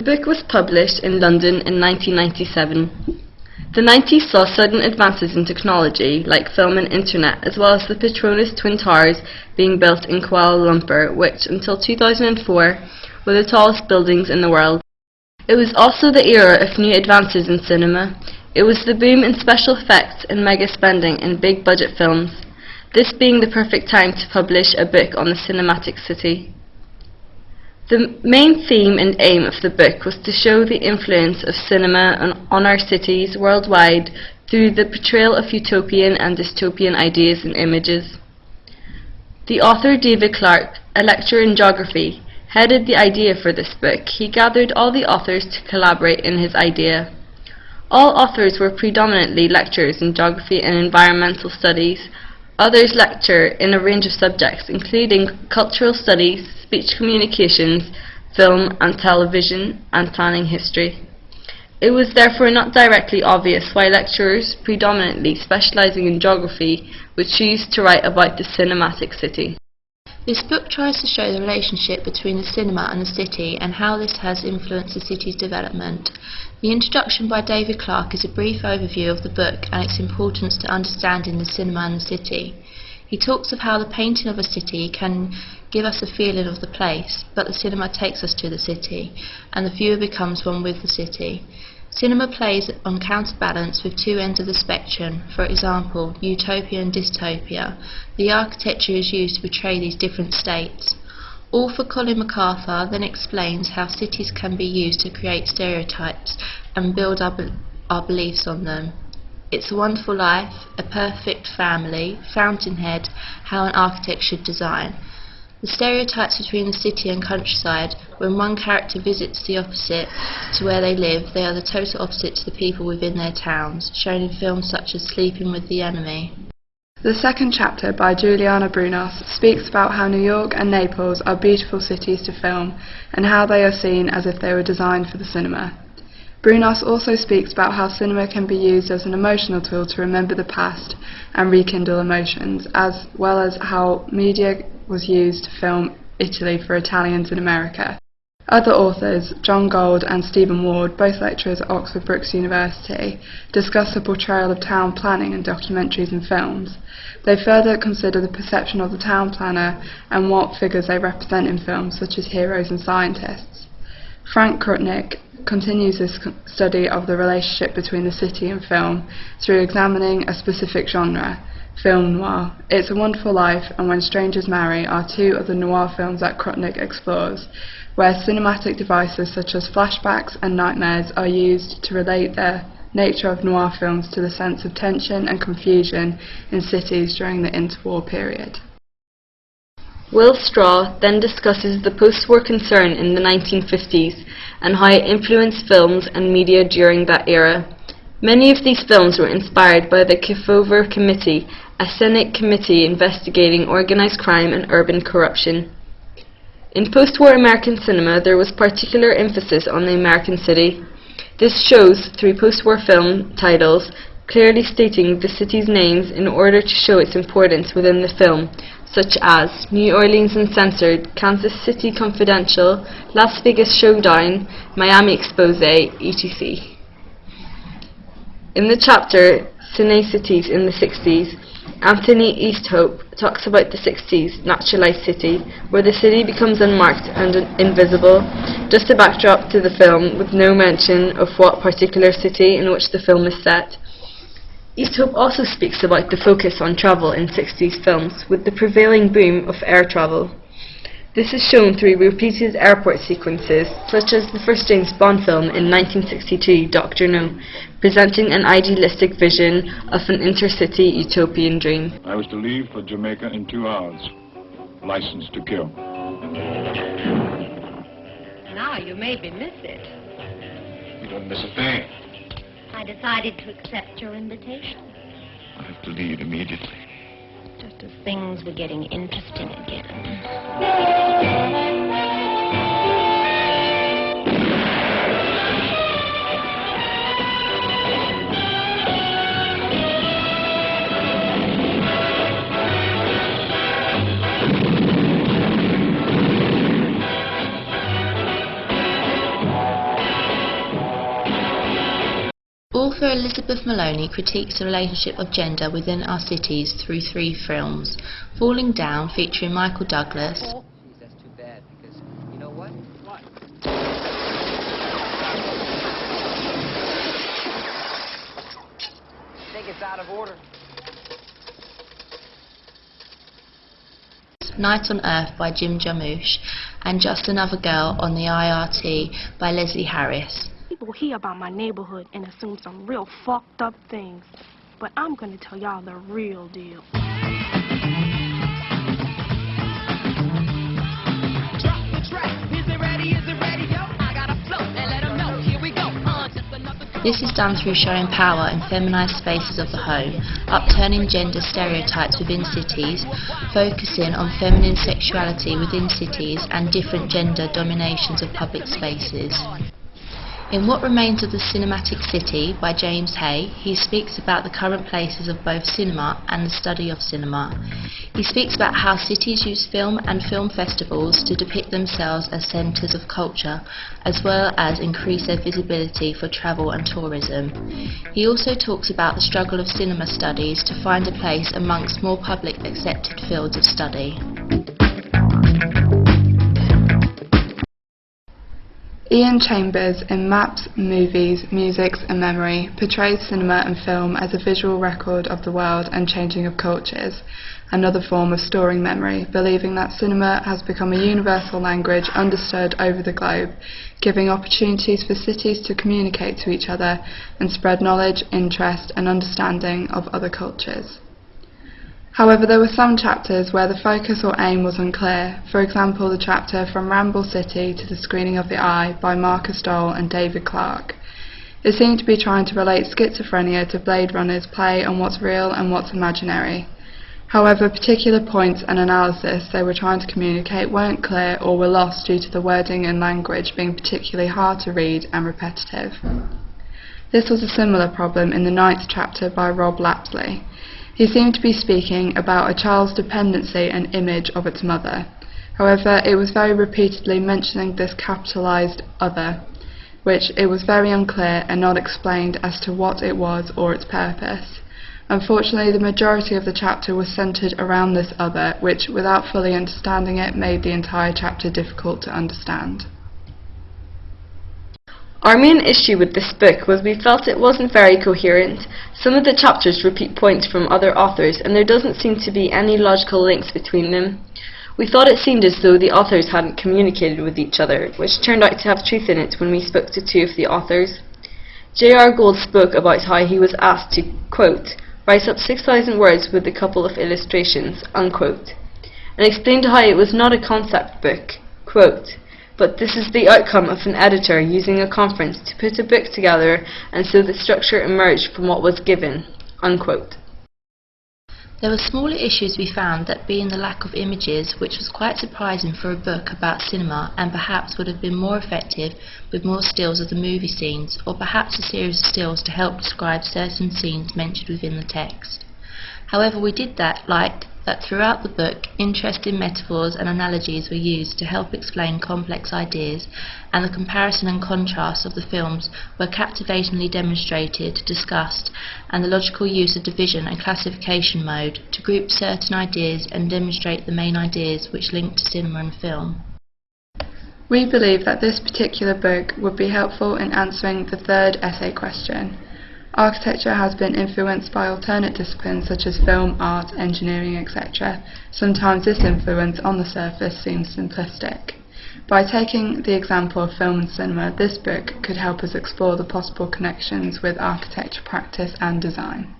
The book was published in London in 1997. The 90s saw sudden advances in technology, like film and internet, as well as the Petronas Twin Towers being built in Kuala Lumpur, which, until 2004, were the tallest buildings in the world. It was also the era of new advances in cinema. It was the boom in special effects and mega spending in big-budget films, this being the perfect time to publish a book on the cinematic city. The main theme and aim of the book was to show the influence of cinema on our cities worldwide through the portrayal of utopian and dystopian ideas and images. The author, David Clarke, a lecturer in geography, headed the idea for this book. He gathered all the authors to collaborate in his idea. All authors were predominantly lecturers in geography and environmental studies. Others lecture in a range of subjects, including cultural studies, speech communications, film and television, and planning history. It was therefore not directly obvious why lecturers, predominantly specializing in geography, would choose to write about the cinematic city. This book tries to show the relationship between the cinema and the city and how this has influenced the city's development. The introduction by David Clarke is a brief overview of the book and its importance to understanding the cinema and the city. He talks of how the painting of a city can give us a feeling of the place, but the cinema takes us to the city, and the viewer becomes one with the city. Cinema plays on counterbalance with two ends of the spectrum, for example, utopia and dystopia. The architecture is used to portray these different states. Author Colin MacArthur then explains how cities can be used to create stereotypes and build our beliefs on them. It's a Wonderful Life, A Perfect Family, Fountainhead, How an Architect Should Design. The stereotypes between the city and countryside, when one character visits the opposite to where they live, they are the total opposite to the people within their towns, shown in films such as Sleeping with the Enemy. The second chapter, by Juliana Brunos, speaks about how New York and Naples are beautiful cities to film, and how they are seen as if they were designed for the cinema. Brunos also speaks about how cinema can be used as an emotional tool to remember the past and rekindle emotions, as well as how media was used to film Italy for Italians in America. Other authors, John Gold and Stephen Ward, both lecturers at Oxford Brookes University, discuss the portrayal of town planning in documentaries and films. They further consider the perception of the town planner and what figures they represent in films, such as heroes and scientists. Frank Krutnik continues this study of the relationship between the city and film through examining a specific genre, film noir. It's a Wonderful Life and When Strangers Marry are two of the noir films that Krutnik explores, where cinematic devices such as flashbacks and nightmares are used to relate the nature of noir films to the sense of tension and confusion in cities during the interwar period. Will Straw then discusses the post-war concern in the 1950s and how it influenced films and media during that era. Many of these films were inspired by the Kefauver Committee, a Senate committee investigating organized crime and urban corruption. In post-war American cinema, there was particular emphasis on the American city. This shows through post-war film titles, clearly stating the city's names in order to show its importance within the film, such as New Orleans Uncensored, Kansas City Confidential, Las Vegas Showdown, Miami Expose, etc. In the chapter Cine Cities in the 60s, Anthony Easthope talks about the 60s naturalized city, where the city becomes unmarked and invisible, just a backdrop to the film with no mention of what particular city in which the film is set. Easthope also speaks about the focus on travel in 60s films, with the prevailing boom of air travel. This is shown through repeated airport sequences, such as the first James Bond film in 1962, Dr. No, presenting an idealistic vision of an intercity utopian dream. I was to leave for Jamaica in 2 hours. License to kill. Now you maybe miss it. You don't miss a thing. I decided to accept your invitation. I have to leave immediately. Just as things were getting interesting again. Author Elizabeth Maloney critiques the relationship of gender within our cities through 3 films. Falling Down, featuring Michael Douglas. That's too bad, because you know what? What? I think it's out of order. Night on Earth by Jim Jarmusch, and Just Another Girl on the IRT by Leslie Harris. People hear about my neighborhood and assume some real fucked up things, but I'm gonna tell y'all the real deal. Drop the track. Is it ready? Is it ready? Yo, I gotta flow and let 'em know. Here we go. Just another girl. This is done through showing power in feminised spaces of the home, upturning gender stereotypes within cities, focusing on feminine sexuality within cities and different gender dominations of public spaces. In What Remains of the Cinematic City by James Hay, he speaks about the current places of both cinema and the study of cinema. He speaks about how cities use film and film festivals to depict themselves as centres of culture, as well as increase their visibility for travel and tourism. He also talks about the struggle of cinema studies to find a place amongst more public accepted fields of study. Ian Chambers, in Maps, Movies, Musics and Memory, portrays cinema and film as a visual record of the world and changing of cultures, another form of storing memory, believing that cinema has become a universal language understood over the globe, giving opportunities for cities to communicate to each other and spread knowledge, interest and understanding of other cultures. However, there were some chapters where the focus or aim was unclear, for example the chapter From Ramble City to the Screening of the Eye by Marcus Dole and David Clarke. It seemed to be trying to relate schizophrenia to Blade Runner's play on what's real and what's imaginary. However, particular points and analysis they were trying to communicate weren't clear or were lost due to the wording and language being particularly hard to read and repetitive. This was a similar problem in the 9th chapter by Rob Lapsley. He seemed to be speaking about a child's dependency and image of its mother. However, it was very repeatedly mentioning this capitalized other, which it was very unclear and not explained as to what it was or its purpose. Unfortunately, the majority of the chapter was centred around this other, which, without fully understanding it, made the entire chapter difficult to understand. Our main issue with this book was we felt it wasn't very coherent. Some of the chapters repeat points from other authors and there doesn't seem to be any logical links between them. We thought it seemed as though the authors hadn't communicated with each other, which turned out to have truth in it when we spoke to 2 of the authors. J.R. Gould spoke about how he was asked to, quote, write up 6,000 words with a couple of illustrations, unquote, and explained how it was not a concept book, quote, but this is the outcome of an editor using a conference to put a book together and so the structure emerged from what was given, unquote. There were smaller issues we found, that being the lack of images, which was quite surprising for a book about cinema and perhaps would have been more effective with more stills of the movie scenes, or perhaps a series of stills to help describe certain scenes mentioned within the text. However, we did like that throughout the book, interesting metaphors and analogies were used to help explain complex ideas, and the comparison and contrast of the films were captivatingly demonstrated, discussed, and the logical use of division and classification mode to group certain ideas and demonstrate the main ideas which link to cinema and film. We believe that this particular book would be helpful in answering the 3rd essay question. Architecture has been influenced by alternate disciplines such as film, art, engineering, etc. Sometimes this influence on the surface seems simplistic. By taking the example of film and cinema, this book could help us explore the possible connections with architecture practice and design.